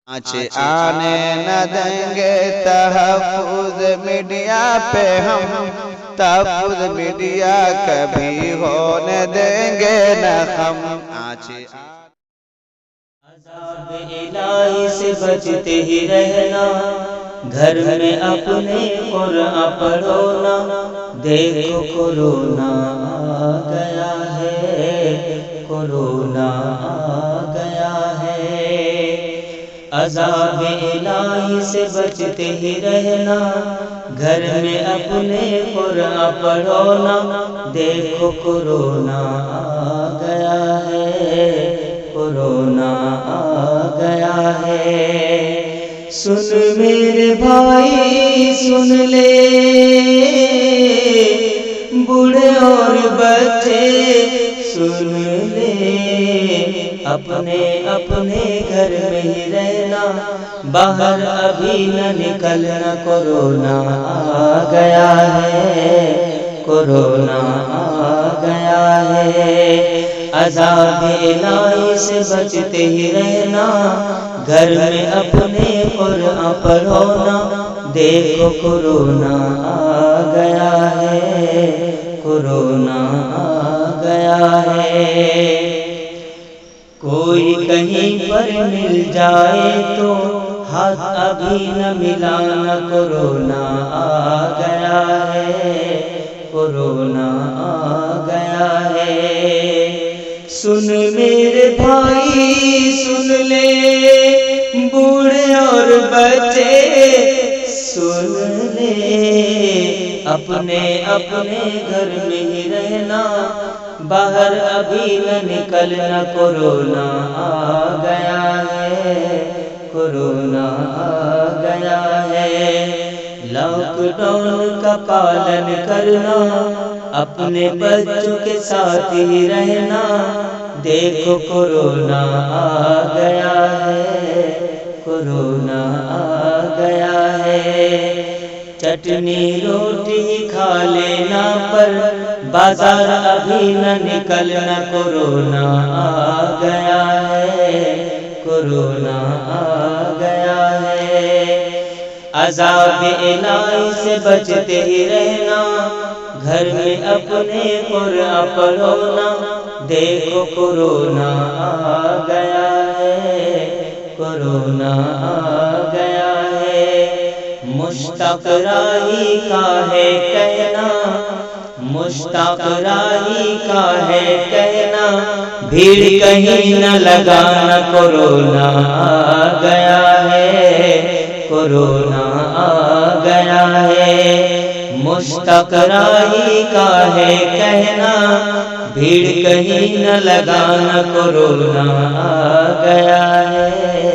آنچ آنے نہ دیں گے تحفظ میڈیا پہ ہم، تحفظ میڈیا کبھی ہونے دیں گے نہ ہم۔ عذاب الہی سے بچتے ہی رہنا، گھر میں اپنے قرآن پڑھو نا، دیکھو کورونا آ گیا ہے، کورونا آ گیا ہے۔ عذاب الہی سے بچتے ہی رہنا، گھر میں اپنے قرآن پڑھو نا، دیکھو کورونا آ گیا ہے، کورونا آ گیا ہے۔ سن میرے بھائی سن لے، بوڑھے اور بچے سن لے، اپنے اپنے گھر میں ہی رہنا، باہر ابھی نہ نکلنا، کورونا آ گیا ہے، کورونا آ گیا ہے۔ عذاب الہی سے بچتے ہی رہنا، گھر میں اپنے قرآن پڑھو نا، دیکھو کورونا آ گیا ہے، کورونا آ گیا ہے۔ کوئی کہیں پر مل جائے تو ہاتھ ابھی نہ ملانا، کورونا آ گیا ہے، کورونا آ گیا ہے۔ سن میرے بھائی سن لے، بوڑھے اور بچے سن لے، اپنے اپنے گھر میں ہی رہنا، باہر ابھی نہ نکلنا، کورونا آ گیا ہے، کورونا آ گیا ہے۔ لاک ڈاؤن کا پالن کرنا، اپنے بچوں کے ساتھ ہی رہنا، دیکھو کورونا آ گیا ہے، کورونا آ گیا ہے۔ چٹنی روٹی کھا لینا پر بازار ابھی نہ نکلنا، کورونا آ گیا ہے، کورونا آ گیا ہے۔ عذاب الہی سے بچتے ہی رہنا، گھر میں اپنے قرآن پڑھو نا، دیکھو کورونا آ گیا ہے، کورونا آ گیا ہے۔ مشتاق راہی کا ہے کہنا، مشتاق راہی کا ہے کہنا، بھیڑ کہیں نہ لگانا، کورونا آ گیا ہے، کورونا آ گیا ہے۔ مشتاق راہی کا ہے کہنا، بھیڑ کہیں نہ لگانا، کورونا آ گیا ہے۔